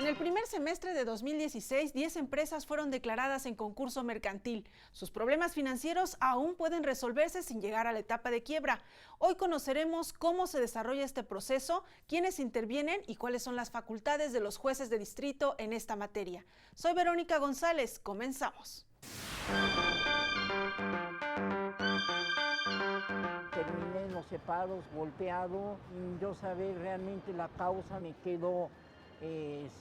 el primer semestre de 2016, 10 empresas fueron declaradas en concurso mercantil. Sus problemas financieros aún pueden resolverse sin llegar a la etapa de quiebra. Hoy conoceremos cómo se desarrolla este proceso, quiénes intervienen y cuáles son las facultades de los jueces de distrito en esta materia. Soy Verónica González, comenzamos. Terminé en los separos, golpeado, sin yo saber realmente la causa, me quedo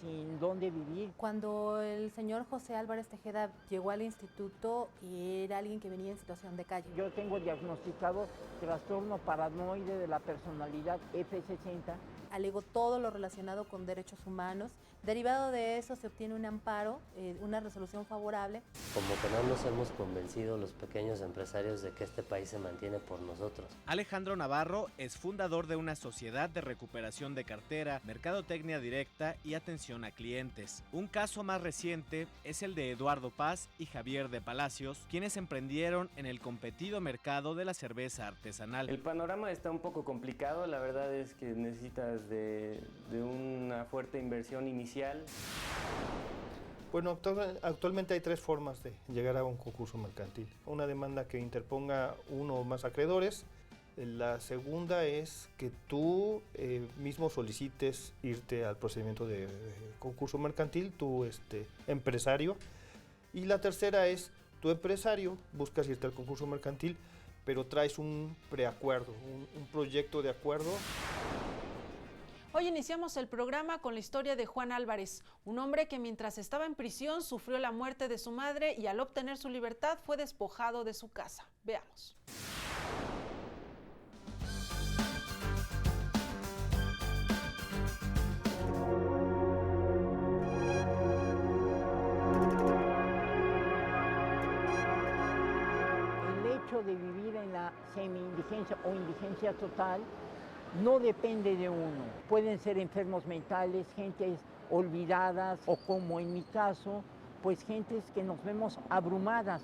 sin dónde vivir. Cuando el señor José Álvarez Tejeda llegó al instituto, era alguien que venía en situación de calle. Yo tengo diagnosticado trastorno paranoide de la personalidad F60. Alegó todo lo relacionado con derechos humanos. Derivado de eso se obtiene un amparo, una resolución favorable. Como que no nos hemos convencido los pequeños empresarios de que este país se mantiene por nosotros. Alejandro Navarro es fundador de una sociedad de recuperación de cartera, mercadotecnia directa y atención a clientes. Un caso más reciente es el de Eduardo Paz y Javier de Palacios, quienes emprendieron en el competido mercado de la cerveza artesanal. El panorama está un poco complicado, la verdad es que necesitas de una fuerte inversión inicial. Bueno, actualmente hay tres formas de llegar a un concurso mercantil. Una demanda que interponga uno o más acreedores. La segunda es que tú mismo solicites irte al procedimiento de concurso mercantil, tu empresario. Y la tercera es, tu empresario buscas irte al concurso mercantil, pero traes un preacuerdo, un proyecto de acuerdo. Hoy iniciamos el programa con la historia de Juan Álvarez, un hombre que mientras estaba en prisión sufrió la muerte de su madre y al obtener su libertad fue despojado de su casa. Veamos. El hecho de vivir en la semi-indigencia o indigencia total no depende de uno. Pueden ser enfermos mentales, gentes olvidadas o, como en mi caso, pues gentes que nos vemos abrumadas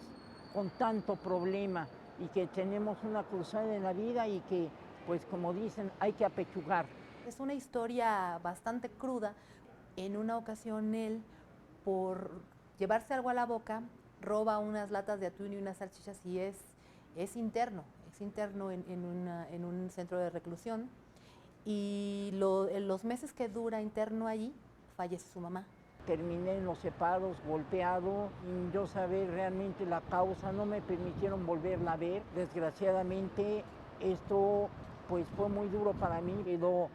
con tanto problema y que tenemos una cruzada en la vida y que, pues como dicen, hay que apechugar. Es una historia bastante cruda. En una ocasión él, por llevarse algo a la boca, roba unas latas de atún y unas salchichas y es interno en un centro de reclusión, y en los meses que dura interno allí, fallece su mamá. Terminé en los separos, golpeado, sin yo saber realmente la causa, no me permitieron volverla a ver. Desgraciadamente esto pues fue muy duro para mí, quedó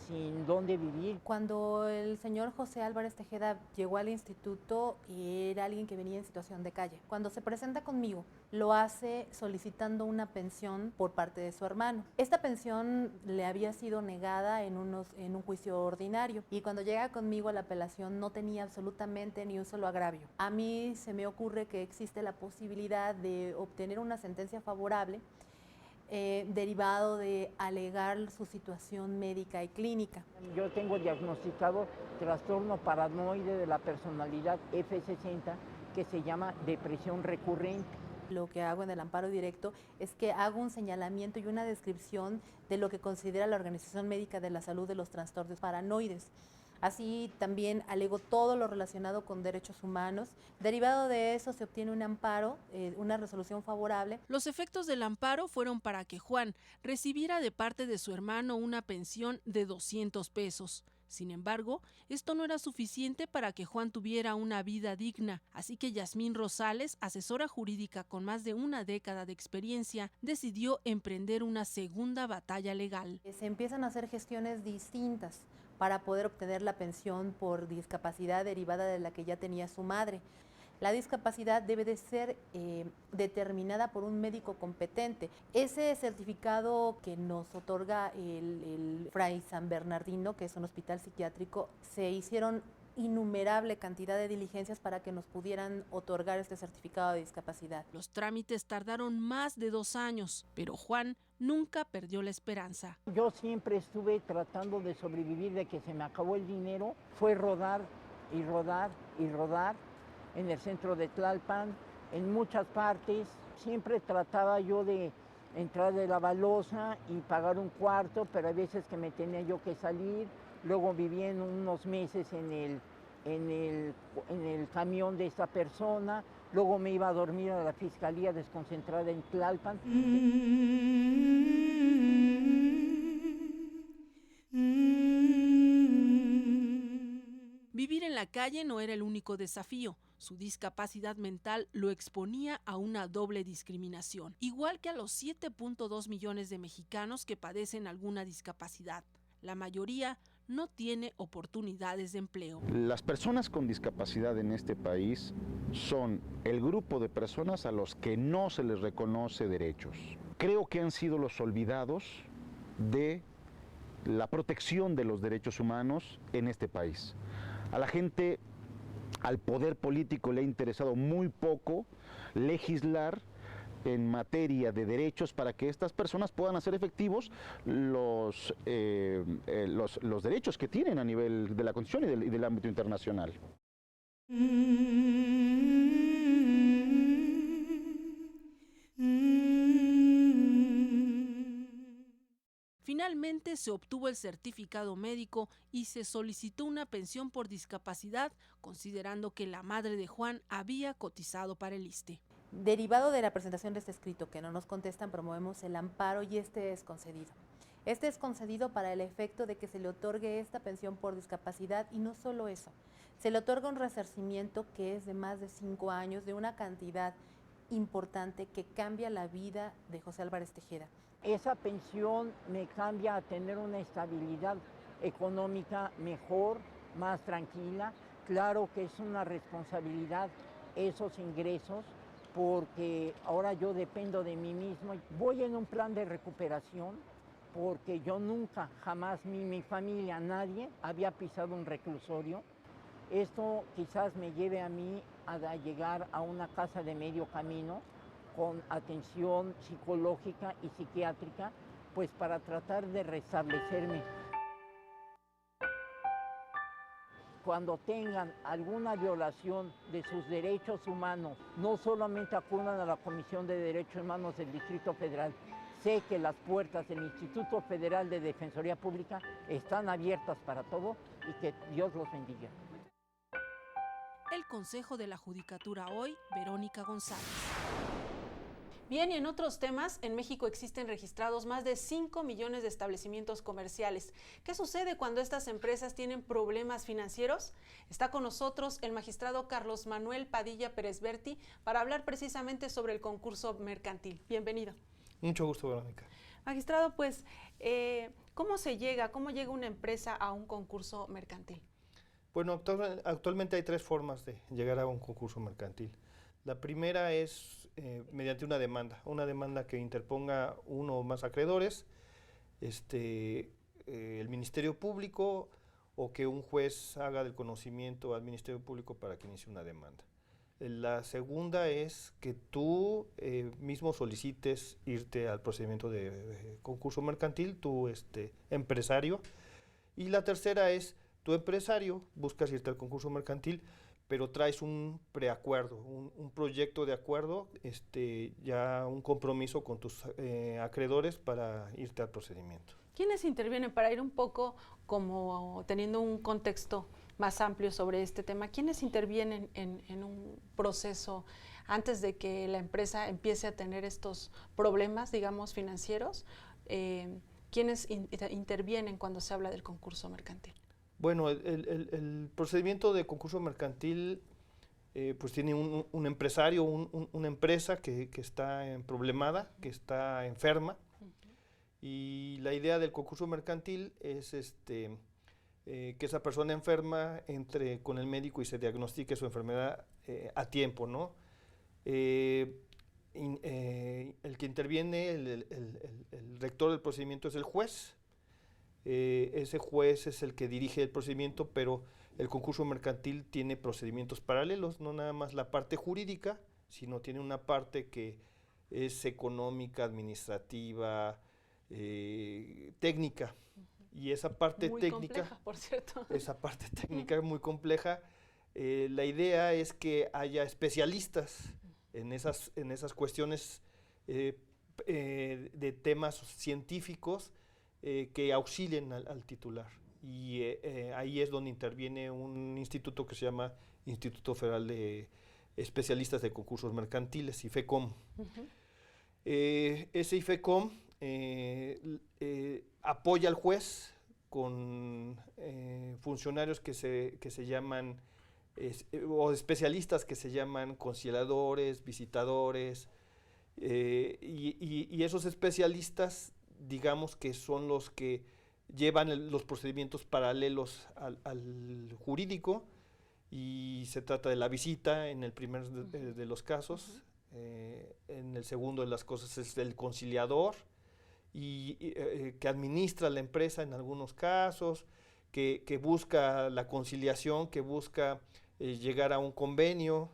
sin dónde vivir. Cuando el señor José Álvarez Tejeda llegó al instituto, era alguien que venía en situación de calle. Cuando se presenta conmigo, lo hace solicitando una pensión por parte de su hermano. Esta pensión le había sido negada en un juicio ordinario, y cuando llega conmigo a la apelación no tenía absolutamente ni un solo agravio. A mí se me ocurre que existe la posibilidad de obtener una sentencia favorable derivado de alegar su situación médica y clínica. Yo tengo diagnosticado trastorno paranoide de la personalidad F60, que se llama depresión recurrente. Lo que hago en el amparo directo es que hago un señalamiento y una descripción de lo que considera la Organización Médica de la Salud de los trastornos paranoides. Así también alego todo lo relacionado con derechos humanos. Derivado de eso se obtiene un amparo, una resolución favorable. Los efectos del amparo fueron para que Juan recibiera de parte de su hermano una pensión de 200 pesos. Sin embargo, esto no era suficiente para que Juan tuviera una vida digna, así que Yasmín Rosales, asesora jurídica con más de una década de experiencia, decidió emprender una segunda batalla legal. Se empiezan a hacer gestiones distintas para poder obtener la pensión por discapacidad derivada de la que ya tenía su madre. La discapacidad debe de ser determinada por un médico competente. Ese certificado que nos otorga el Fray San Bernardino, que es un hospital psiquiátrico, se hicieron innumerable cantidad de diligencias para que nos pudieran otorgar este certificado de discapacidad. Los trámites tardaron más de 2 años, pero Juan nunca perdió la esperanza. Yo siempre estuve tratando de sobrevivir, de que se me acabó el dinero. Fue rodar y rodar y rodar en el centro de Tlalpan, en muchas partes. Siempre trataba yo de entrar de la balosa y pagar un cuarto, pero hay veces que me tenía yo que salir luego viví en unos meses en el camión de esta persona, luego me iba a dormir a la fiscalía desconcentrada en Tlalpan. Vivir en la calle no era el único desafío. Su discapacidad mental lo exponía a una doble discriminación, igual que a los 7.2 millones de mexicanos que padecen alguna discapacidad. La mayoría no tiene oportunidades de empleo. Las personas con discapacidad en este país son el grupo de personas a los que no se les reconoce derechos. Creo que han sido los olvidados de la protección de los derechos humanos en este país. A la gente, al poder político le ha interesado muy poco legislar en materia de derechos para que estas personas puedan hacer efectivos los derechos que tienen a nivel de la Constitución y del ámbito internacional. Finalmente se obtuvo el certificado médico y se solicitó una pensión por discapacidad, considerando que la madre de Juan había cotizado para el ISSSTE. Derivado de la presentación de este escrito que no nos contestan, promovemos el amparo y este es concedido. Este es concedido para el efecto de que se le otorgue esta pensión por discapacidad y no solo eso, se le otorga un resarcimiento que es de más de 5 años de una cantidad importante que cambia la vida de José Álvarez Tejeda. Esa pensión me cambia a tener una estabilidad económica mejor, más tranquila. Claro que es una responsabilidad esos ingresos, porque ahora yo dependo de mí mismo. Voy en un plan de recuperación porque yo nunca, jamás, ni mi familia, nadie había pisado un reclusorio. Esto quizás me lleve a mí a llegar a una casa de medio camino con atención psicológica y psiquiátrica, pues para tratar de restablecerme. Cuando tengan alguna violación de sus derechos humanos, no solamente acudan a la Comisión de Derechos Humanos del Distrito Federal. Sé que las puertas del Instituto Federal de Defensoría Pública están abiertas para todo y que Dios los bendiga. El Consejo de la Judicatura hoy, Verónica González. Bien, y en otros temas, en México existen registrados más de 5 millones de establecimientos comerciales. ¿Qué sucede cuando estas empresas tienen problemas financieros? Está con nosotros el magistrado Carlos Manuel Padilla Pérez Berti para hablar precisamente sobre el concurso mercantil. Bienvenido. Mucho gusto, Verónica. Magistrado, pues, ¿cómo llega una empresa a un concurso mercantil? Bueno, actualmente hay 3 formas de llegar a un concurso mercantil. La primera es mediante una demanda que interponga uno o más acreedores, el Ministerio Público, o que un juez haga del conocimiento al Ministerio Público para que inicie una demanda. La segunda es que tú mismo solicites irte al procedimiento de concurso mercantil, tu empresario. Y la tercera es, tu empresario buscas irte al concurso mercantil, pero traes un preacuerdo, un proyecto de acuerdo, ya un compromiso con tus acreedores para irte al procedimiento. ¿Quiénes intervienen para ir un poco como teniendo un contexto más amplio sobre este tema? ¿Quiénes intervienen en un proceso antes de que la empresa empiece a tener estos problemas, digamos, financieros? ¿Quiénes intervienen cuando se habla del concurso mercantil? Bueno, el procedimiento de concurso mercantil pues tiene un empresario, una empresa que está problemada, que está enferma. Y la idea del concurso mercantil es que esa persona enferma entre con el médico y se diagnostique su enfermedad a tiempo, ¿no? El que interviene, el rector del procedimiento es el juez. Ese juez es el que dirige el procedimiento, pero el concurso mercantil tiene procedimientos paralelos, no nada más la parte jurídica, sino tiene una parte que es económica, administrativa, técnica. Y esa parte muy técnica, compleja, por cierto. Esa parte técnica es muy compleja. La idea es que haya especialistas en esas cuestiones de temas científicos que auxilien al titular. y ahí es donde interviene un instituto que se llama Instituto Federal de Especialistas de Concursos Mercantiles, IFECOM. Ese IFECOM apoya al juez con funcionarios que se llaman, o especialistas que se llaman conciliadores, visitadores, y esos especialistas, digamos que son los que llevan los procedimientos paralelos al jurídico, y se trata de la visita en el primer de los casos, en el segundo de las cosas es el conciliador, que administra la empresa en algunos casos, que busca la conciliación, que busca llegar a un convenio,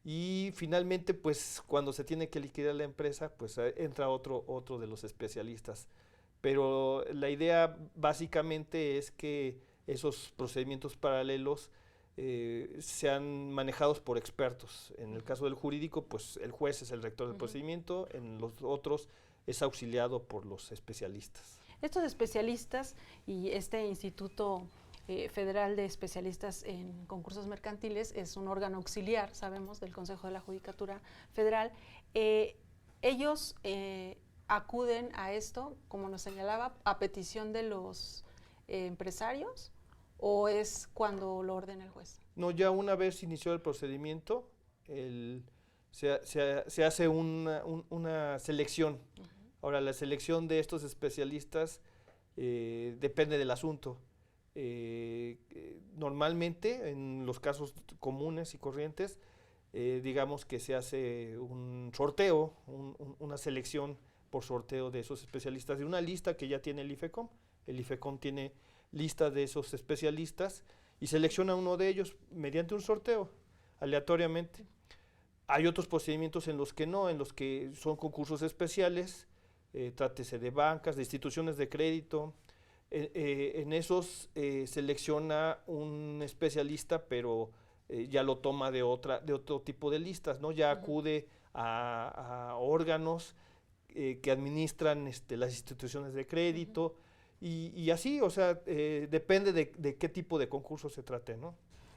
y finalmente pues cuando se tiene que liquidar la empresa pues entra otro de los especialistas. Pero la idea básicamente es que esos procedimientos paralelos sean manejados por expertos. En el caso del jurídico, pues el juez es el rector del procedimiento, en los otros es auxiliado por los especialistas. Estos especialistas y este Instituto Federal de Especialistas en Concursos Mercantiles es un órgano auxiliar, sabemos, del Consejo de la Judicatura Federal. Ellos acuden a esto, como nos señalaba, a petición de los empresarios, ¿o es cuando lo ordena el juez? No, ya una vez inició el procedimiento, se hace una selección. Ahora, la selección de estos especialistas depende del asunto. Normalmente, en los casos comunes y corrientes, digamos que se hace un sorteo, una selección por sorteo de esos especialistas, de una lista que ya tiene el IFECOM. El IFECOM tiene lista de esos especialistas y selecciona uno de ellos mediante un sorteo, aleatoriamente. Hay otros procedimientos en los que no, en los que son concursos especiales, trátese de bancas, de instituciones de crédito. En esos selecciona un especialista, pero ya lo toma de otro tipo de listas, ¿no? Ya acude a órganos que administran las instituciones de crédito, y así, o sea, depende de qué tipo de concurso se trate, ¿no?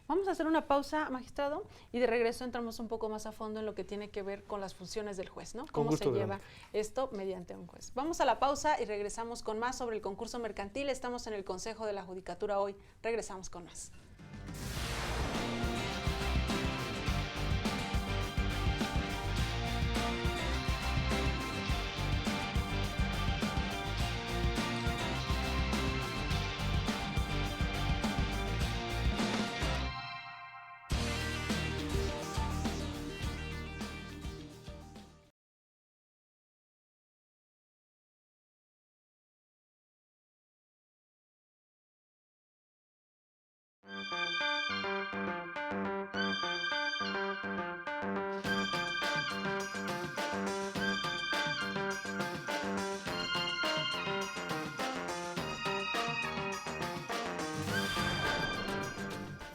Vamos a hacer una pausa, magistrado, y de regreso entramos un poco más a fondo en lo que tiene que ver con las funciones del juez, ¿no? Cómo se lleva esto mediante un juez. Vamos a la pausa y regresamos con más sobre el concurso mercantil. Estamos en el Consejo de la Judicatura hoy. Regresamos con más.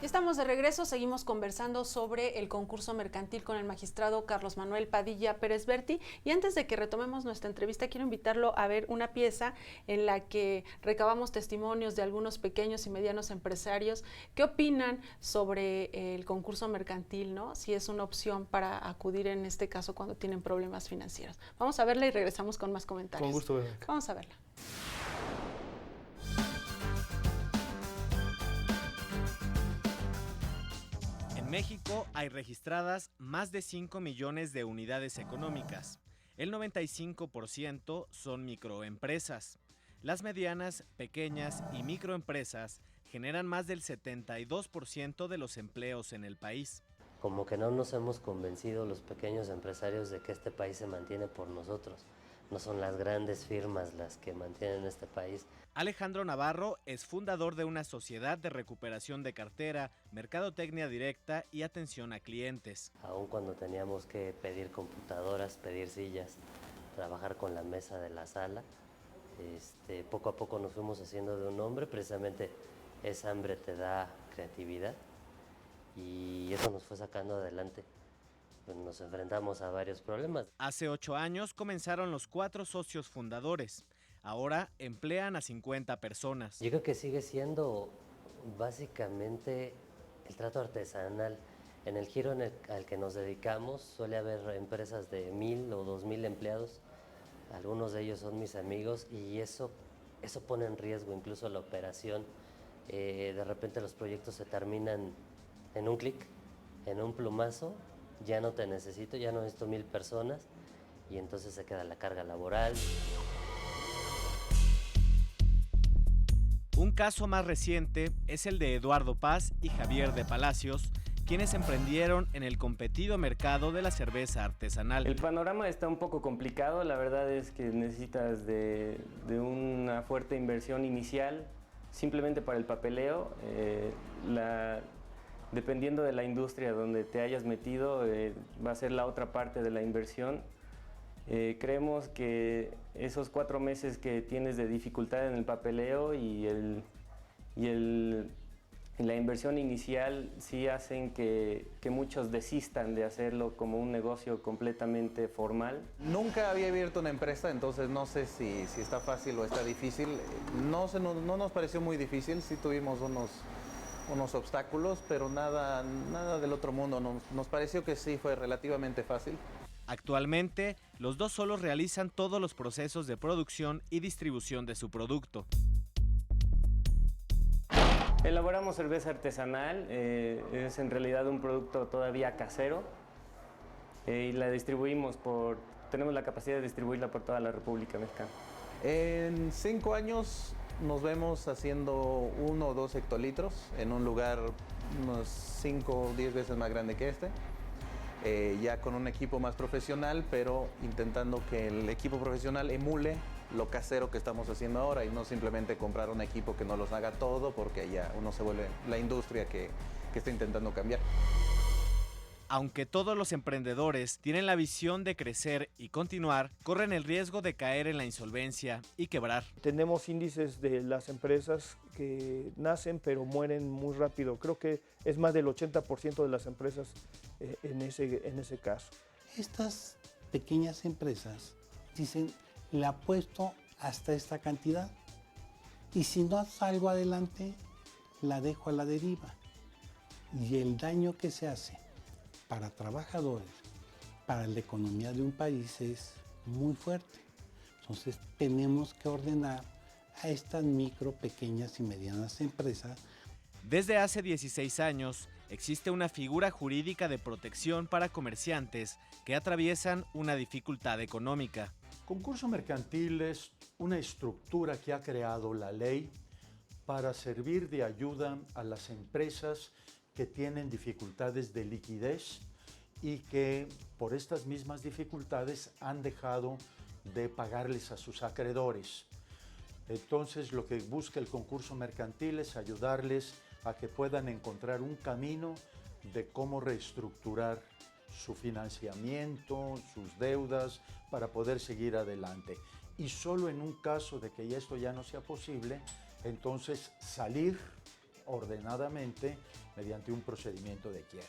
Estamos de regreso, seguimos conversando sobre el concurso mercantil con el magistrado Carlos Manuel Padilla Pérez Berti, y antes de que retomemos nuestra entrevista quiero invitarlo a ver una pieza en la que recabamos testimonios de algunos pequeños y medianos empresarios. ¿Qué opinan sobre el concurso mercantil, ¿no? Si es una opción para acudir en este caso cuando tienen problemas financieros. Vamos a verla y regresamos con más comentarios. Con gusto, Verónica. Vamos a verla. En México hay registradas más de 5 millones de unidades económicas. El 95% son microempresas. Las medianas, pequeñas y microempresas generan más del 72% de los empleos en el país. Como que no nos hemos convencido los pequeños empresarios de que este país se mantiene por nosotros. No son las grandes firmas las que mantienen este país. Alejandro Navarro es fundador de una sociedad de recuperación de cartera, mercadotecnia directa y atención a clientes. Aún cuando teníamos que pedir computadoras, pedir sillas, trabajar con la mesa de la sala, poco a poco nos fuimos haciendo de un nombre. Precisamente esa hambre te da creatividad y eso nos fue sacando adelante. Nos enfrentamos a varios problemas. Hace 8 años comenzaron los 4 socios fundadores. Ahora emplean a 50 personas. Yo creo que sigue siendo básicamente el trato artesanal. En el giro al que nos dedicamos suele haber empresas de 1000 o 2000 empleados. Algunos de ellos son mis amigos y eso pone en riesgo incluso la operación. De repente los proyectos se terminan en un clic, en un plumazo. Ya no te necesito, ya no necesito 1000 personas y entonces se queda la carga laboral. Un caso más reciente es el de Eduardo Paz y Javier de Palacios, quienes emprendieron en el competido mercado de la cerveza artesanal. El panorama está un poco complicado, la verdad es que necesitas de una fuerte inversión inicial simplemente para el papeleo. Dependiendo de la industria donde te hayas metido, va a ser la otra parte de la inversión. Creemos que esos 4 meses que tienes de dificultad en el papeleo y la inversión inicial sí hacen que muchos desistan de hacerlo como un negocio completamente formal. Nunca había abierto una empresa, entonces no sé si está fácil o está difícil. No nos pareció muy difícil, sí tuvimos unos obstáculos, pero nada del otro mundo. Nos pareció que sí fue relativamente fácil. Actualmente, los dos solos realizan todos los procesos de producción y distribución de su producto. Elaboramos cerveza artesanal, es en realidad un producto todavía casero y la distribuimos tenemos la capacidad de distribuirla por toda la República Mexicana. En 5 años nos vemos haciendo 1 o 2 hectolitros en un lugar unos 5 o 10 veces más grande que este. Ya con un equipo más profesional, pero intentando que el equipo profesional emule lo casero que estamos haciendo ahora y no simplemente comprar un equipo que no los haga todo, porque ya uno se vuelve la industria que está intentando cambiar. Aunque todos los emprendedores tienen la visión de crecer y continuar, corren el riesgo de caer en la insolvencia y quebrar. Tenemos índices de las empresas que nacen pero mueren muy rápido. Creo que es más del 80% de las empresas en ese caso. Estas pequeñas empresas dicen, le apuesto hasta esta cantidad y si no salgo adelante, la dejo a la deriva. Y el daño que se hace para trabajadores, para la economía de un país es muy fuerte. Entonces tenemos que ordenar a estas micro, pequeñas y medianas empresas. Desde hace 16 años existe una figura jurídica de protección para comerciantes que atraviesan una dificultad económica. Concurso mercantil es una estructura que ha creado la ley para servir de ayuda a las empresas que tienen dificultades de liquidez y que por estas mismas dificultades han dejado de pagarles a sus acreedores. Entonces lo que busca el concurso mercantil es ayudarles a que puedan encontrar un camino de cómo reestructurar su financiamiento, sus deudas, para poder seguir adelante. Y solo en un caso de que esto ya no sea posible, entonces salir ordenadamente mediante un procedimiento de quiebra.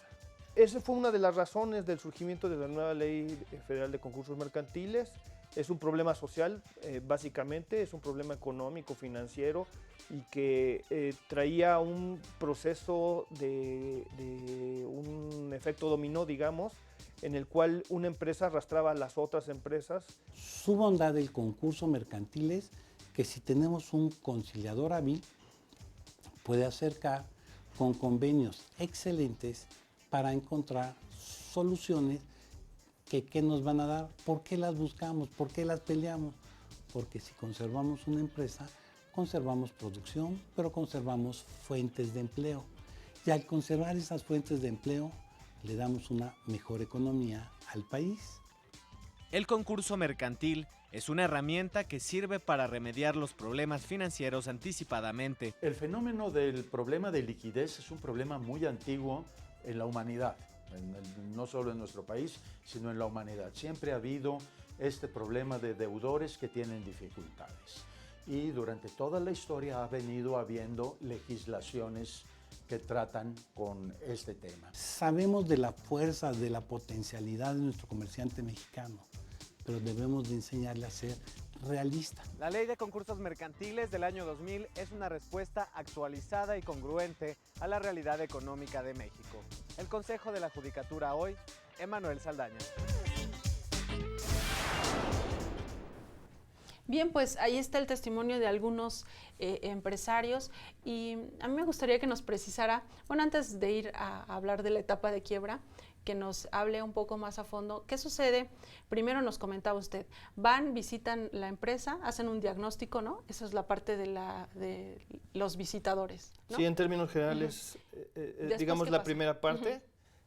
Esa fue una de las razones del surgimiento de la nueva Ley Federal de Concursos Mercantiles. Es un problema social, básicamente, es un problema económico, financiero, y que traía un proceso de un efecto dominó, digamos, en el cual una empresa arrastraba a las otras empresas. Su bondad del concurso mercantil es que si tenemos un conciliador hábil, puede acercar con convenios excelentes para encontrar soluciones que nos van a dar. ¿Por qué las buscamos? ¿Por qué las peleamos? Porque si conservamos una empresa, conservamos producción, pero conservamos fuentes de empleo. Y al conservar esas fuentes de empleo, le damos una mejor economía al país. El concurso mercantil es una herramienta que sirve para remediar los problemas financieros anticipadamente. El fenómeno del problema de liquidez es un problema muy antiguo en la humanidad, no solo en nuestro país, sino en la humanidad. Siempre ha habido este problema de deudores que tienen dificultades. Y durante toda la historia ha venido habiendo legislaciones que tratan con este tema. Sabemos de la fuerza, de la potencialidad de nuestro comerciante mexicano, pero debemos de enseñarle a ser realista. La Ley de Concursos Mercantiles del año 2000 es una respuesta actualizada y congruente a la realidad económica de México. El Consejo de la Judicatura hoy, Emanuel Saldaña. Bien, pues ahí está el testimonio de algunos empresarios y a mí me gustaría que nos precisara, bueno, antes de ir a hablar de la etapa de quiebra, que nos hable un poco más a fondo. ¿Qué sucede? Primero nos comentaba usted, van, visitan la empresa, hacen un diagnóstico, ¿no? Esa es la parte de los visitadores, ¿no? Sí, en términos generales, digamos la primera parte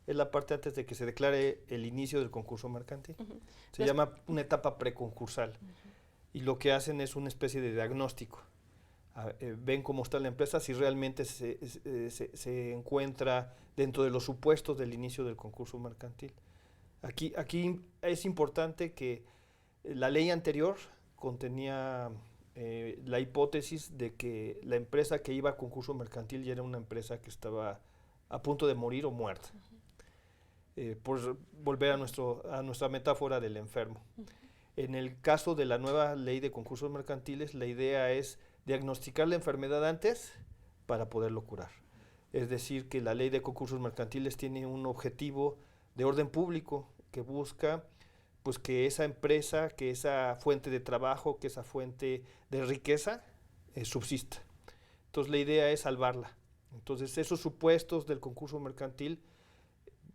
es la parte antes de que se declare el inicio del concurso mercantil. Se llama una etapa preconcursal. Y lo que hacen es una especie de diagnóstico. Ven cómo está la empresa, si realmente se encuentra dentro de los supuestos del inicio del concurso mercantil. Aquí es importante que la ley anterior contenía la hipótesis de que la empresa que iba a concurso mercantil ya era una empresa que estaba a punto de morir o muerta. Por volver a nuestra metáfora del enfermo. En el caso de la nueva ley de concursos mercantiles, la idea es diagnosticar la enfermedad antes para poderlo curar. Es decir, que la ley de concursos mercantiles tiene un objetivo de orden público que busca pues, que esa empresa, que esa fuente de trabajo, que esa fuente de riqueza subsista. Entonces la idea es salvarla. Entonces esos supuestos del concurso mercantil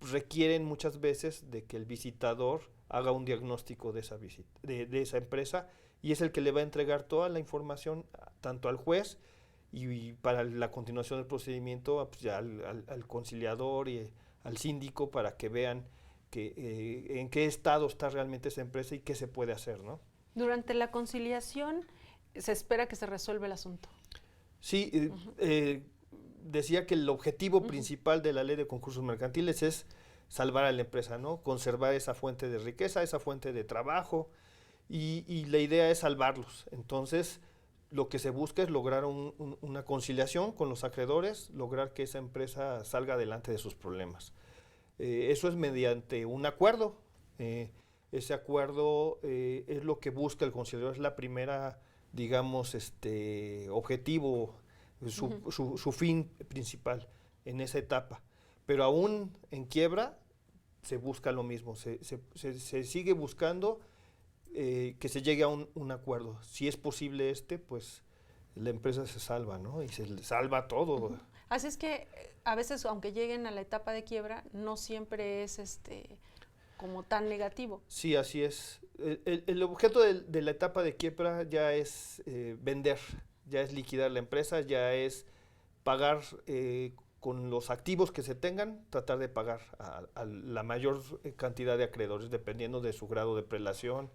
requieren muchas veces de que el visitador haga un diagnóstico de esa empresa y es el que le va a entregar toda la información tanto al juez y para la continuación del procedimiento pues ya al conciliador y al síndico para que vean en qué estado está realmente esa empresa y qué se puede hacer, ¿no? Durante la conciliación se espera que se resuelva el asunto. Sí, decía que el objetivo principal de la ley de concursos mercantiles es salvar a la empresa, ¿no? Conservar esa fuente de riqueza, esa fuente de trabajo y la idea es salvarlos. Entonces, lo que se busca es lograr una conciliación con los acreedores, lograr que esa empresa salga adelante de sus problemas. Eso es mediante un acuerdo. Ese acuerdo es lo que busca el conciliador, es la primera, digamos, objetivo, su fin principal en esa etapa. Pero aún en quiebra se busca lo mismo, se sigue buscando que se llegue a un acuerdo. Si es posible pues la empresa se salva, ¿no? Y se salva todo. Así es que a veces, aunque lleguen a la etapa de quiebra, no siempre es como tan negativo. Sí, así es. El objeto de la etapa de quiebra ya es vender, ya es liquidar la empresa, ya es pagar con los activos que se tengan, tratar de pagar a la mayor cantidad de acreedores, dependiendo de su grado de prelación,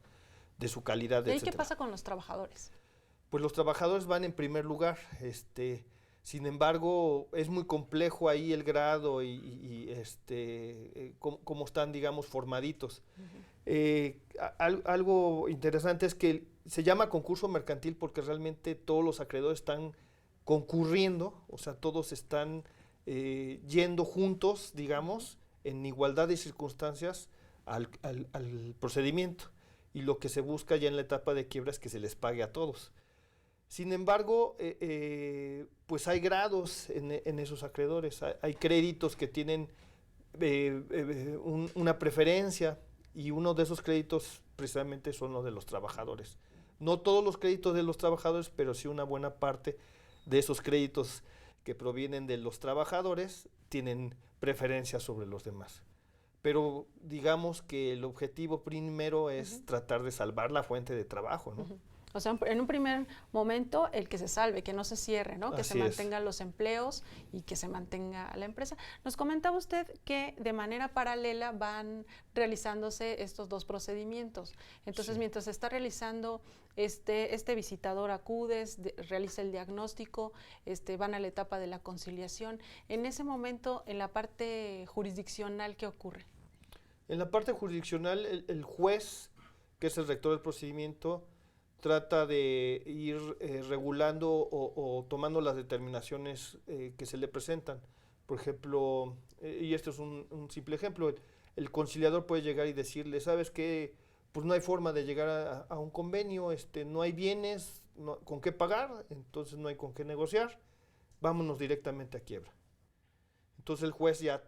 de su calidad, ¿Y etcétera. qué pasa con los trabajadores? Pues los trabajadores van en primer lugar, sin embargo, es muy complejo ahí el grado y cómo están, digamos, formaditos. Algo interesante es que se llama concurso mercantil porque realmente todos los acreedores están concurriendo, o sea, todos están yendo juntos, digamos, en igualdad de circunstancias al procedimiento. Y lo que se busca ya en la etapa de quiebra es que se les pague a todos. Sin embargo, pues hay grados en esos acreedores, hay créditos que tienen una preferencia y uno de esos créditos precisamente son los de los trabajadores. No todos los créditos de los trabajadores, pero sí una buena parte de esos créditos que provienen de los trabajadores tienen preferencia sobre los demás. Pero digamos que el objetivo primero es tratar de salvar la fuente de trabajo, ¿no? O sea, en un primer momento, el que se salve, que no se cierre, ¿no? Que se mantengan los empleos y que se mantenga la empresa. Nos comentaba usted que de manera paralela van realizándose estos dos procedimientos. Entonces, mientras se está realizando este visitador acude, realiza el diagnóstico, van a la etapa de la conciliación. En ese momento, en la parte jurisdiccional, ¿qué ocurre? En la parte jurisdiccional, el juez, que es el rector del procedimiento, trata de ir regulando o tomando las determinaciones que se le presentan. Por ejemplo, y este es un simple ejemplo, el conciliador puede llegar y decirle, ¿sabes qué? pues no hay forma de llegar a un convenio, no hay bienes con qué pagar, entonces no hay con qué negociar, vámonos directamente a quiebra. Entonces el juez ya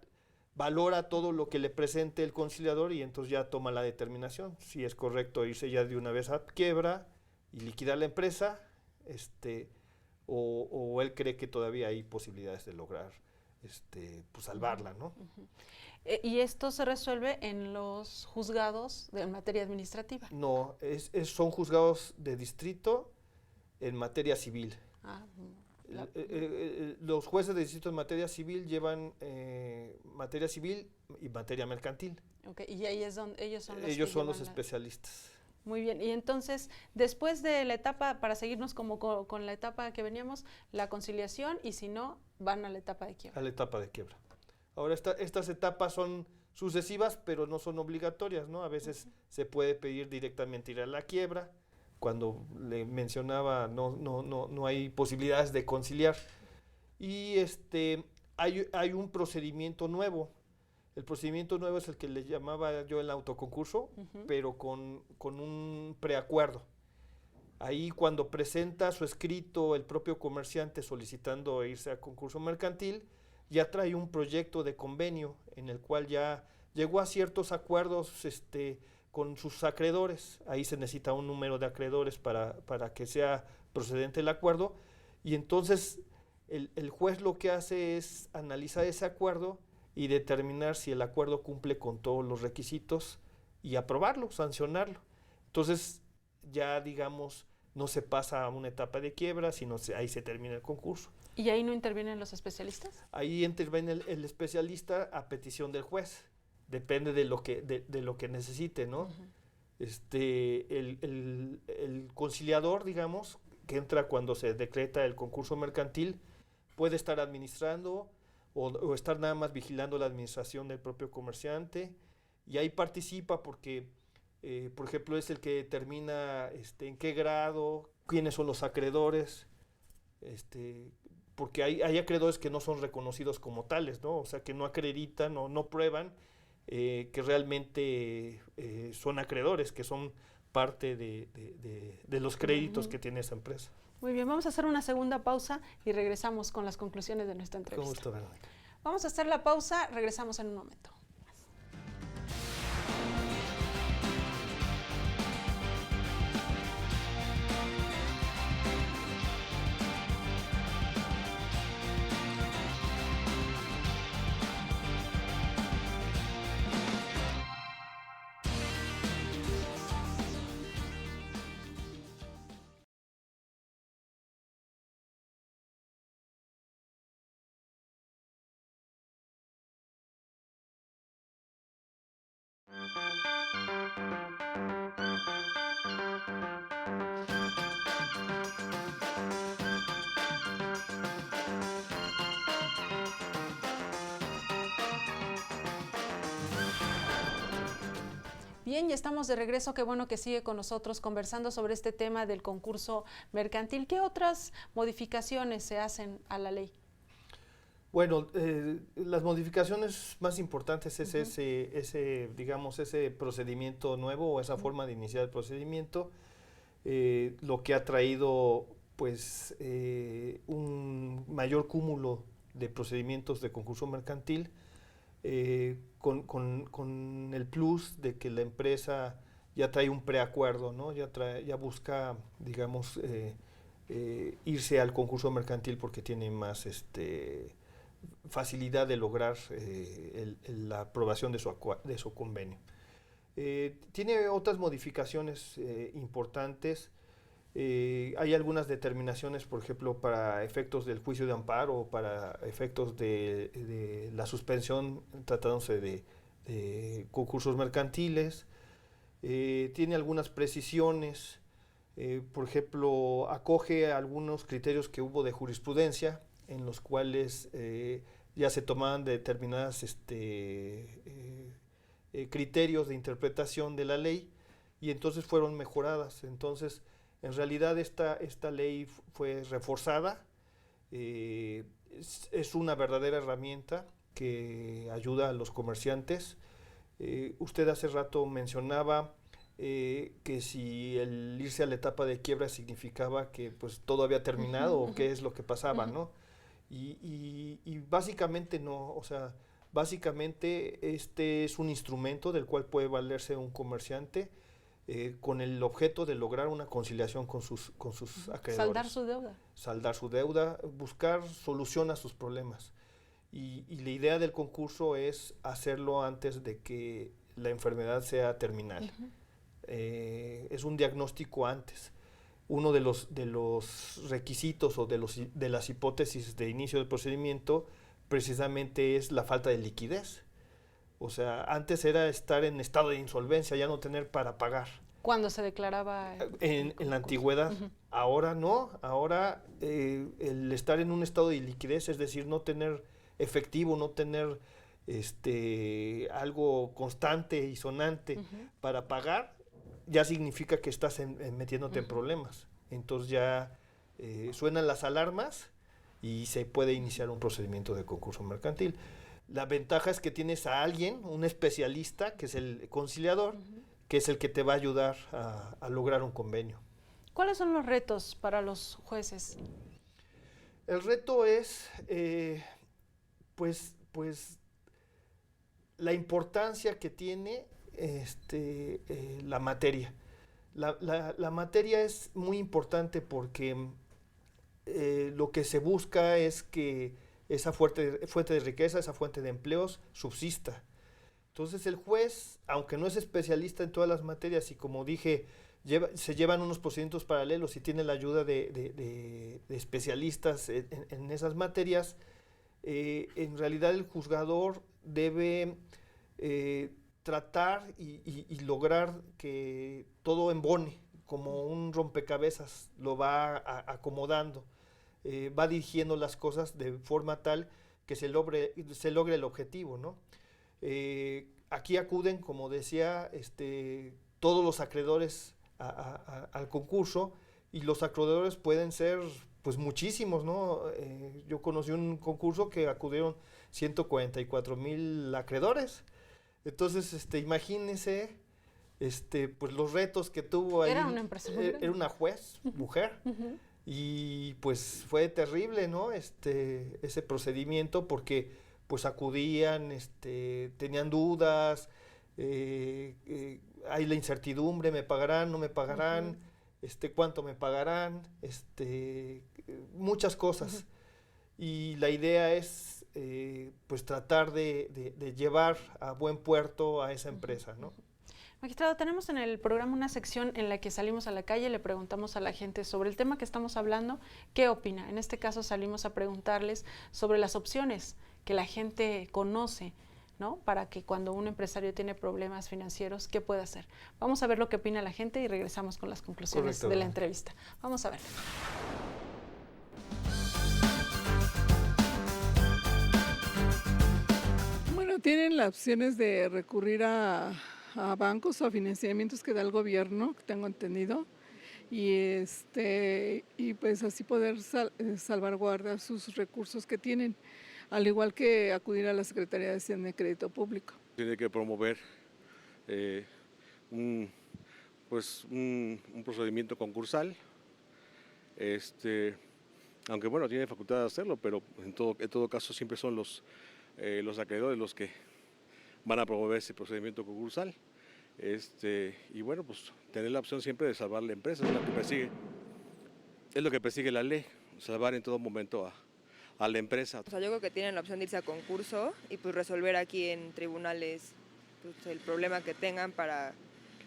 valora todo lo que le presente el conciliador y entonces ya toma la determinación, si es correcto irse ya de una vez a quiebra y liquidar la empresa, o él cree que todavía hay posibilidades de lograr pues salvarla, ¿no? ¿Y esto se resuelve en los juzgados de materia administrativa? No, son juzgados de distrito en materia civil. Los jueces de distrito en materia civil llevan materia civil y materia mercantil. Okay, y ahí es donde ellos son los especialistas. Muy bien, y entonces, después de la etapa, para seguirnos como con la etapa que veníamos, la conciliación, y si no, van a la etapa de quiebra. A la etapa de quiebra. Ahora, estas etapas son sucesivas, pero no son obligatorias, ¿no? A veces se puede pedir directamente ir a la quiebra. Cuando le mencionaba, no hay posibilidades de conciliar. Y hay un procedimiento nuevo. El procedimiento nuevo es el que le llamaba yo el autoconcurso, pero con un preacuerdo. Ahí cuando presenta su escrito el propio comerciante solicitando irse a concurso mercantil, ya trae un proyecto de convenio en el cual ya llegó a ciertos acuerdos con sus acreedores. Ahí se necesita un número de acreedores para que sea procedente el acuerdo. Y entonces el juez lo que hace es analizar ese acuerdo y determinar si el acuerdo cumple con todos los requisitos y aprobarlo, sancionarlo. Entonces ya, digamos, no se pasa a una etapa de quiebra, sino ahí se termina el concurso. ¿Y ahí no intervienen los especialistas? Ahí interviene el especialista a petición del juez. Depende de lo que necesite, ¿no? El conciliador, digamos, que entra cuando se decreta el concurso mercantil, puede estar administrando o estar nada más vigilando la administración del propio comerciante, y ahí participa porque, por ejemplo, es el que determina en qué grado, quiénes son los acreedores, porque hay acreedores que no son reconocidos como tales, ¿no? O sea, que no acreditan o no prueban que realmente son acreedores, que son parte de los créditos que tiene esa empresa. Muy bien, vamos a hacer una segunda pausa y regresamos con las conclusiones de nuestra entrevista. Con gusto, Verónica. Vamos a hacer la pausa, regresamos en un momento. Bien, ya estamos de regreso. Qué bueno que sigue con nosotros conversando sobre este tema del concurso mercantil. ¿Qué otras modificaciones se hacen a la ley? Bueno, las modificaciones más importantes es ese procedimiento nuevo o esa forma de iniciar el procedimiento, lo que ha traído pues un mayor cúmulo de procedimientos de concurso mercantil, con el plus de que la empresa ya trae un preacuerdo, ¿no? Ya busca, digamos, irse al concurso mercantil porque tiene más facilidad de lograr la aprobación de su convenio. Tiene otras modificaciones importantes. Hay algunas determinaciones, por ejemplo, para efectos del juicio de amparo o para efectos de la suspensión tratándose de concursos mercantiles. Tiene algunas precisiones, por ejemplo, acoge algunos criterios que hubo de jurisprudencia en los cuales ya se tomaban determinadas criterios de interpretación de la ley y entonces fueron mejoradas. Entonces, en realidad esta ley fue reforzada, es una verdadera herramienta que ayuda a los comerciantes. Usted hace rato mencionaba que si el irse a la etapa de quiebra significaba que pues todo había terminado o qué es lo que pasaba, ¿no? Y básicamente no, o sea, básicamente este es un instrumento del cual puede valerse un comerciante con el objeto de lograr una conciliación con sus acreedores. Saldar su deuda. Saldar su deuda, buscar solución a sus problemas. Y la idea del concurso es hacerlo antes de que la enfermedad sea terminal. Es un diagnóstico antes. Uno de los requisitos o de las hipótesis de inicio del procedimiento precisamente es la falta de liquidez. O sea, antes era estar en estado de insolvencia, ya no tener para pagar. Cuando se declaraba... En la antigüedad. Ahora no, ahora el estar en un estado de liquidez, es decir, no tener efectivo, no tener algo constante y sonante para pagar, ya significa que estás metiéndote en problemas. Entonces ya suenan las alarmas y se puede iniciar un procedimiento de concurso mercantil. La ventaja es que tienes a alguien, un especialista, que es el conciliador, que es el que te va a ayudar a lograr un convenio. ¿Cuáles son los retos para los jueces? El reto es, pues, la importancia que tiene la materia. La materia es muy importante porque lo que se busca es que esa fuente de riqueza, esa fuente de empleos subsista. Entonces el juez, aunque no es especialista en todas las materias y como dije, se llevan unos procedimientos paralelos y tiene la ayuda de especialistas en esas materias, en realidad el juzgador debe tratar y lograr que todo embone, como un rompecabezas, lo va acomodando. Va dirigiendo las cosas de forma tal que se logre el objetivo, ¿no? Aquí acuden, como decía, todos los acreedores al concurso, y los acreedores pueden ser pues muchísimos, ¿no? Yo conocí un concurso que acudieron 144,000 acreedores. Entonces, imagínense pues los retos que tuvo ahí. Era una empresa muy grande. Era una juez, mujer. Y pues fue terrible, ¿no? Ese procedimiento, porque pues acudían, tenían dudas, hay la incertidumbre, ¿me pagarán, no me pagarán? ¿Cuánto me pagarán? Muchas cosas. Y la idea es pues tratar de llevar a buen puerto a esa empresa, ¿no? Magistrado, tenemos en el programa una sección en la que salimos a la calle, le preguntamos a la gente sobre el tema que estamos hablando, ¿qué opina? En este caso salimos a preguntarles sobre las opciones que la gente conoce, ¿no? Para que cuando un empresario tiene problemas financieros, ¿qué puede hacer? Vamos a ver lo que opina la gente y regresamos con las conclusiones de la entrevista. Vamos a ver. Bueno, tienen las opciones de recurrir a bancos o a financiamientos que da el gobierno, que tengo entendido, y pues así poder salvaguardar sus recursos que tienen, al igual que acudir a la Secretaría de Hacienda y Crédito Público. Tiene que promover un procedimiento concursal, aunque bueno, tiene facultad de hacerlo, pero en todo caso siempre son los acreedores los que van a promover ese procedimiento concursal. Y bueno, pues tener la opción siempre de salvar la empresa, es lo que persigue la ley, salvar en todo momento a la empresa. O sea, yo creo que tienen la opción de irse a concurso y pues resolver aquí en tribunales pues, el problema que tengan para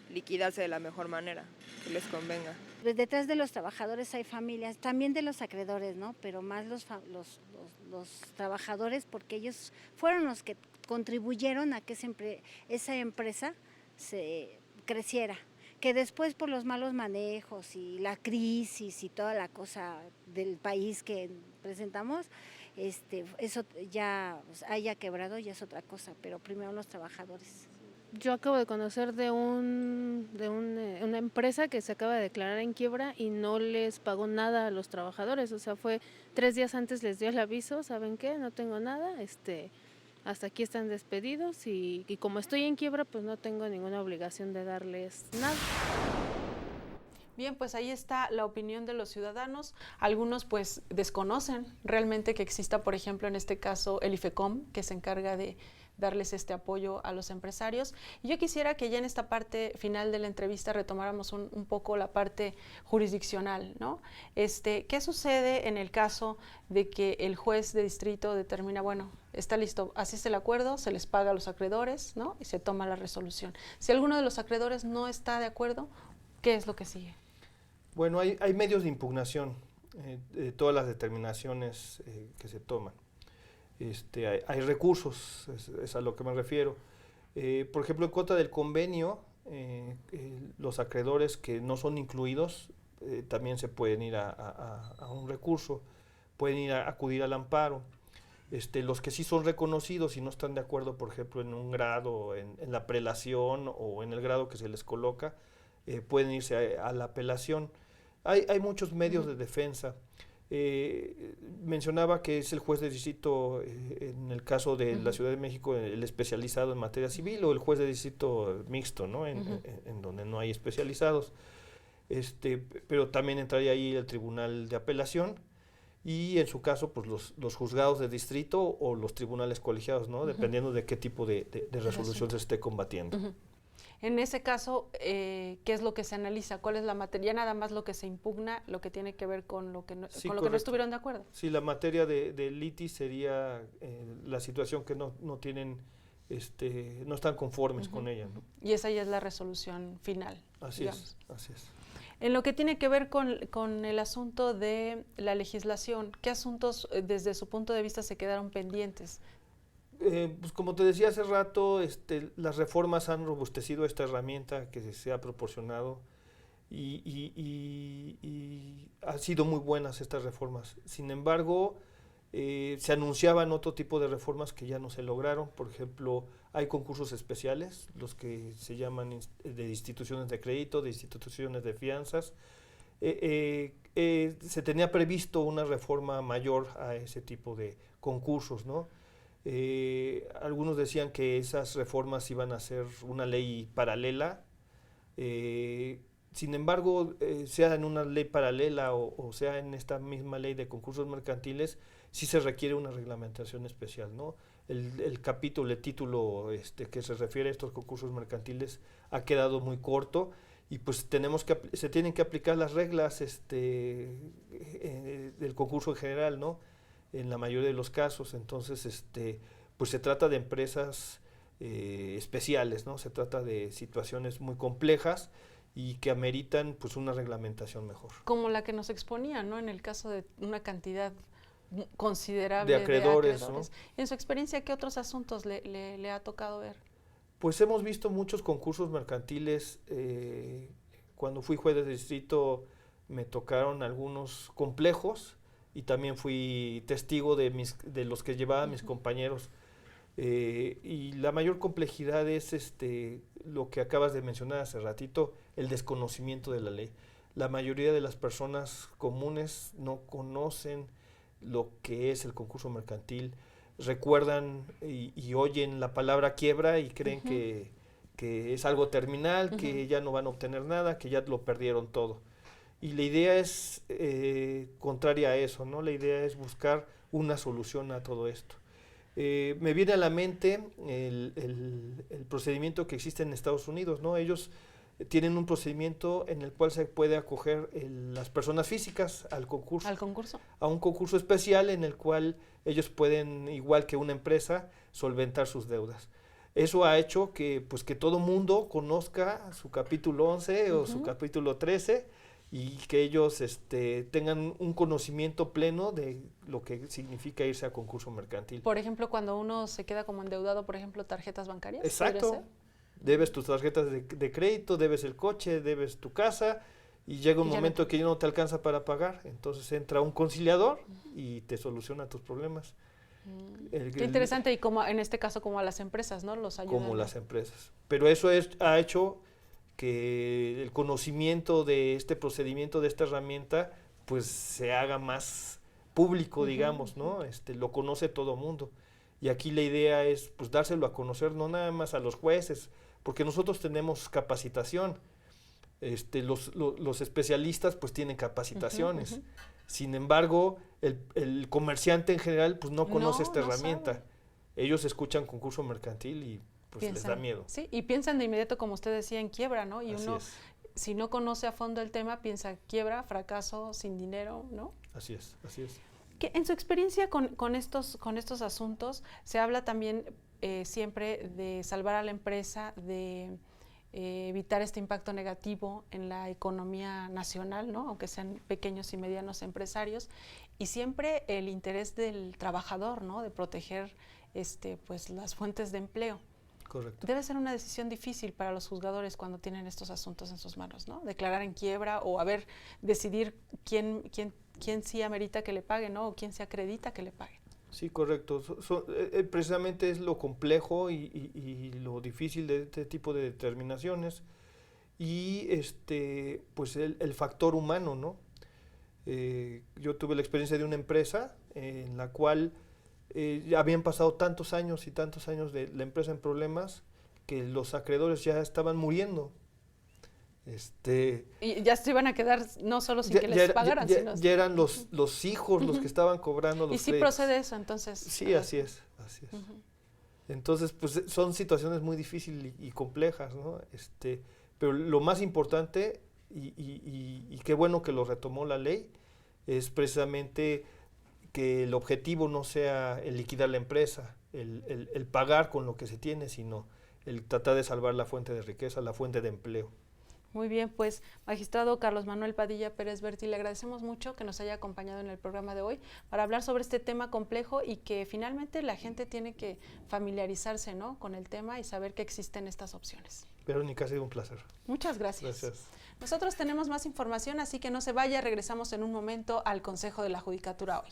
liquidarse de la mejor manera, que les convenga. Detrás de los trabajadores hay familias, también de los acreedores, ¿no? Pero más los trabajadores, porque ellos fueron los que contribuyeron a que esa empresa se creciera, que después por los malos manejos y la crisis y toda la cosa del país que presentamos, eso ya haya quebrado, ya es otra cosa, pero primero los trabajadores. Yo acabo de conocer de una empresa que se acaba de declarar en quiebra y no les pagó nada a los trabajadores, o sea, fue 3 días antes les dio el aviso, ¿saben qué? No tengo nada, hasta aquí están despedidos y como estoy en quiebra, pues no tengo ninguna obligación de darles nada. Bien, pues ahí está la opinión de los ciudadanos. Algunos pues desconocen realmente que exista, por ejemplo, en este caso el IFECOM, que se encarga de darles este apoyo a los empresarios. Y yo quisiera que ya en esta parte final de la entrevista retomáramos un poco la parte jurisdiccional, ¿no? ¿Qué sucede en el caso de que el juez de distrito determina, bueno, está listo, así es el acuerdo, se les paga a los acreedores, ¿no? Y se toma la resolución. Si alguno de los acreedores no está de acuerdo, ¿qué es lo que sigue? Bueno, hay medios de impugnación de todas las determinaciones que se toman. Hay recursos, es a lo que me refiero. Por ejemplo, en contra del convenio, los acreedores que no son incluidos también se pueden ir a un recurso, pueden ir a acudir al amparo. Los que sí son reconocidos y no están de acuerdo, por ejemplo, en un grado, en la prelación o en el grado que se les coloca, pueden irse a la apelación. Hay muchos medios de defensa. Mencionaba que es el juez de distrito, en el caso de la Ciudad de México, el especializado en materia civil, o el juez de distrito mixto, ¿no? En donde no hay especializados. Pero también entraría ahí el tribunal de apelación y en su caso pues los juzgados de distrito o los tribunales colegiados, ¿no? Dependiendo de qué tipo de resolución se esté combatiendo. En ese caso, ¿qué es lo que se analiza? ¿Cuál es la materia? Nada más lo que se impugna, lo que tiene que ver con lo que no, sí, con lo que no estuvieron de acuerdo. Sí, la materia de litis sería la situación que no tienen, no están conformes con ella, ¿no? Y esa ya es la resolución final. Así es. En lo que tiene que ver con el asunto de la legislación, ¿qué asuntos desde su punto de vista se quedaron pendientes? Pues como te decía hace rato, las reformas han robustecido esta herramienta que se ha proporcionado y han sido muy buenas estas reformas. Sin embargo, se anunciaban otro tipo de reformas que ya no se lograron. Por ejemplo, hay concursos especiales, los que se llaman de instituciones de crédito, de instituciones de fianzas. Se tenía previsto una reforma mayor a ese tipo de concursos, ¿no? Algunos decían que esas reformas iban a ser una ley paralela. Sin embargo, sea en una ley paralela o sea en esta misma ley de concursos mercantiles, sí se requiere una reglamentación especial, ¿no? El capítulo, el título que se refiere a estos concursos mercantiles ha quedado muy corto y pues se tienen que aplicar las reglas del concurso en general, ¿no? En la mayoría de los casos. Entonces, pues se trata de empresas especiales, ¿no? Se trata de situaciones muy complejas y que ameritan pues una reglamentación mejor. Como la que nos exponía, ¿no? En el caso de una cantidad considerable de acreedores. ¿No? En su experiencia, ¿qué otros asuntos le ha tocado ver? Pues hemos visto muchos concursos mercantiles. Cuando fui juez de distrito me tocaron algunos complejos y también fui testigo de los que llevaban mis compañeros. Y la mayor complejidad es lo que acabas de mencionar hace ratito, el desconocimiento de la ley. La mayoría de las personas comunes no conocen lo que es el concurso mercantil, recuerdan y oyen la palabra quiebra y creen que es algo terminal, que ya no van a obtener nada, que ya lo perdieron todo. Y la idea es contraria a eso, ¿no? La idea es buscar una solución a todo esto. Me viene a la mente el procedimiento que existe en Estados Unidos, ¿no? Ellos tienen un procedimiento en el cual se puede acoger las personas físicas al concurso. ¿Al concurso? A un concurso especial en el cual ellos pueden, igual que una empresa, solventar sus deudas. Eso ha hecho que todo mundo conozca su capítulo 11 o su capítulo 13 y que ellos tengan un conocimiento pleno de lo que significa irse a concurso mercantil. Por ejemplo, cuando uno se queda como endeudado, por ejemplo, tarjetas bancarias. Exacto. Debes tus tarjetas de crédito, debes el coche, debes tu casa y llega un momento que ya no te alcanza para pagar. Entonces entra un conciliador y te soluciona tus problemas. Qué interesante, y como en este caso como a las empresas, ¿no? Los ayudan. Como las empresas. Pero eso ha hecho que el conocimiento de este procedimiento, de esta herramienta, pues se haga más público, digamos, ¿no? Lo conoce todo mundo. Y aquí la idea es pues dárselo a conocer no nada más a los jueces, porque nosotros tenemos capacitación. Los especialistas pues tienen capacitaciones. Sin embargo, el comerciante en general pues no conoce esta herramienta. Sabe. Ellos escuchan concurso mercantil y pues les da miedo. Sí, y piensan de inmediato, como usted decía, en quiebra, ¿no? Y Así uno, es. si no conoce a fondo el tema, piensa quiebra, fracaso, sin dinero, ¿no? Así es, así es. En su experiencia con estos asuntos, se habla también siempre de salvar a la empresa, de evitar este impacto negativo en la economía nacional, ¿no? Aunque sean pequeños y medianos empresarios, y siempre el interés del trabajador, ¿no? De proteger pues las fuentes de empleo. Correcto. Debe ser una decisión difícil para los juzgadores cuando tienen estos asuntos en sus manos, ¿no? Declarar en quiebra o decidir quién sí amerita que le pague, ¿no? O quién se acredita que le pague. Sí, correcto. Precisamente es lo complejo y lo difícil de este tipo de determinaciones y pues el factor humano, ¿no? Yo tuve la experiencia de una empresa en la cual ya habían pasado tantos años y tantos años de la empresa en problemas que los acreedores ya estaban muriendo. Y ya se iban a quedar no solo sin que les pagaran, sino... Ya eran los hijos los que estaban cobrando los ¿Y sí créditos. procede eso, entonces? Sí, así es. Entonces, pues son situaciones muy difíciles y complejas, ¿no? Pero lo más importante, y qué bueno que lo retomó la ley, es precisamente que el objetivo no sea el liquidar la empresa, el pagar con lo que se tiene, sino el tratar de salvar la fuente de riqueza, la fuente de empleo. Muy bien, pues, magistrado Carlos Manuel Padilla Pérez Berti, le agradecemos mucho que nos haya acompañado en el programa de hoy para hablar sobre este tema complejo y que finalmente la gente tiene que familiarizarse, ¿no?, con el tema y saber que existen estas opciones. Verónica, ha sido un placer. Muchas gracias. Gracias. Nosotros tenemos más información, así que no se vaya, regresamos en un momento al Consejo de la Judicatura hoy.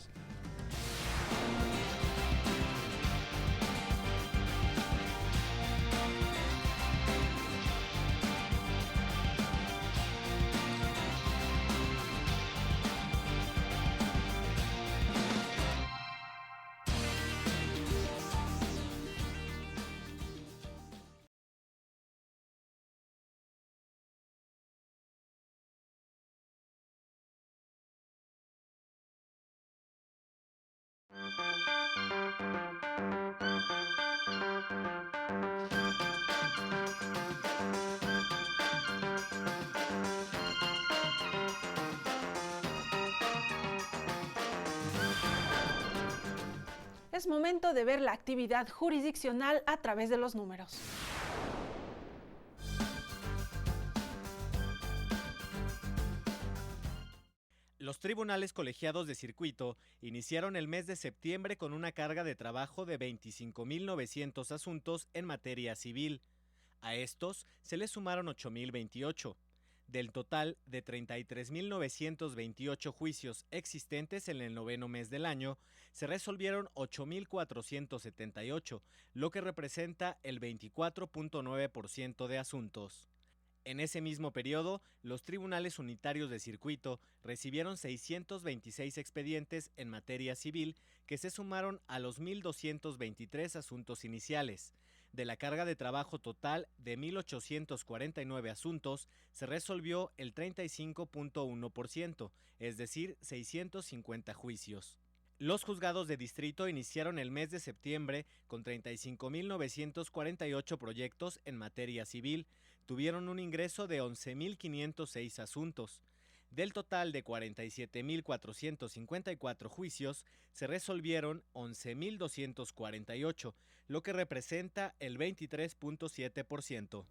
Es momento de ver la actividad jurisdiccional a través de los números. Los tribunales colegiados de circuito iniciaron el mes de septiembre con una carga de trabajo de 25.900 asuntos en materia civil. A estos se les sumaron 8.028. Del total de 33.928 juicios existentes en el noveno mes del año, se resolvieron 8.478, lo que representa el 24.9% de asuntos. En ese mismo periodo, los tribunales unitarios de circuito recibieron 626 expedientes en materia civil que se sumaron a los 1.223 asuntos iniciales. De la carga de trabajo total de 1.849 asuntos, se resolvió el 35.1%, es decir, 650 juicios. Los juzgados de distrito iniciaron el mes de septiembre con 35.948 proyectos en materia civil, tuvieron un ingreso de 11.506 asuntos. Del total de 47.454 juicios, se resolvieron 11.248, lo que representa el 23.7%.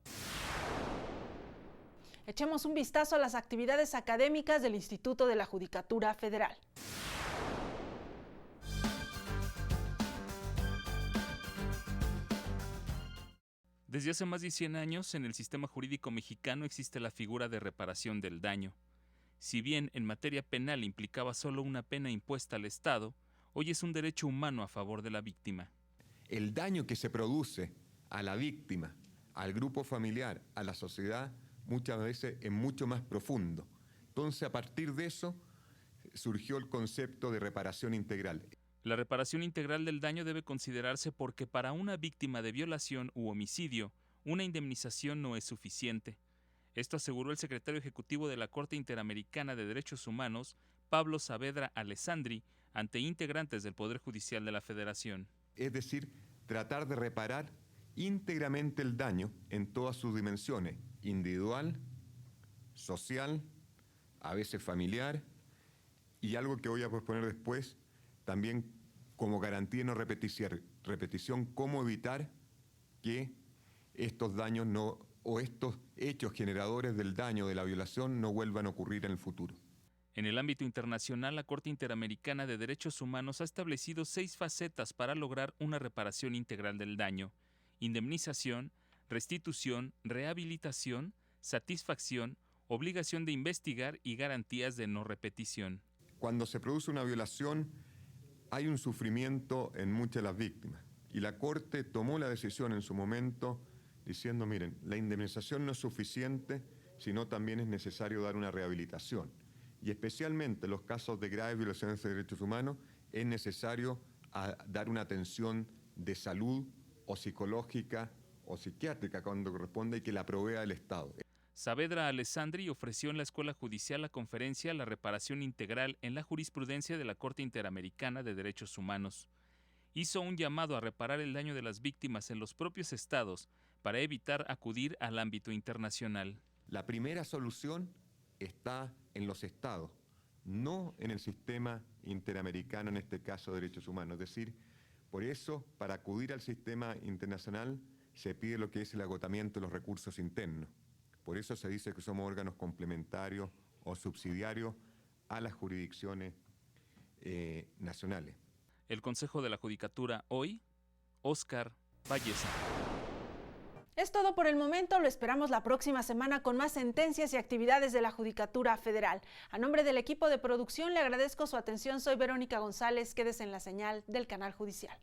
Echemos un vistazo a las actividades académicas del Instituto de la Judicatura Federal. Desde hace más de 100 años, en el sistema jurídico mexicano existe la figura de reparación del daño. Si bien en materia penal implicaba solo una pena impuesta al Estado, hoy es un derecho humano a favor de la víctima. El daño que se produce a la víctima, al grupo familiar, a la sociedad, muchas veces es mucho más profundo. Entonces, a partir de eso, surgió el concepto de reparación integral. La reparación integral del daño debe considerarse porque para una víctima de violación u homicidio, una indemnización no es suficiente. Esto aseguró el secretario ejecutivo de la Corte Interamericana de Derechos Humanos, Pablo Saavedra Alessandri, ante integrantes del Poder Judicial de la Federación. Es decir, tratar de reparar íntegramente el daño en todas sus dimensiones, individual, social, a veces familiar, y algo que voy a exponer después, también como garantía de no repetición, cómo evitar que estos daños o estos hechos generadores del daño de la violación no vuelvan a ocurrir en el futuro. En el ámbito internacional, la Corte Interamericana de Derechos Humanos ha establecido 6 facetas para lograr una reparación integral del daño: indemnización, restitución, rehabilitación, satisfacción, obligación de investigar y garantías de no repetición. Cuando se produce una violación, hay un sufrimiento en muchas de las víctimas. Y la Corte tomó la decisión en su momento diciendo, miren, la indemnización no es suficiente, sino también es necesario dar una rehabilitación. Y especialmente en los casos de graves violaciones de derechos humanos, es necesario dar una atención de salud o psicológica o psiquiátrica cuando corresponde y que la provea el Estado. Saavedra Alessandri ofreció en la Escuela Judicial la conferencia La reparación integral en la jurisprudencia de la Corte Interamericana de Derechos Humanos. Hizo un llamado a reparar el daño de las víctimas en los propios estados para evitar acudir al ámbito internacional. La primera solución está en los estados, no en el sistema interamericano, en este caso de derechos humanos. Es decir, por eso, para acudir al sistema internacional se pide lo que es el agotamiento de los recursos internos. Por eso se dice que somos órganos complementarios o subsidiarios a las jurisdicciones nacionales. El Consejo de la Judicatura hoy, Óscar Valleza. Es todo por el momento, lo esperamos la próxima semana con más sentencias y actividades de la Judicatura Federal. A nombre del equipo de producción le agradezco su atención, soy Verónica González, quédese en la señal del Canal Judicial.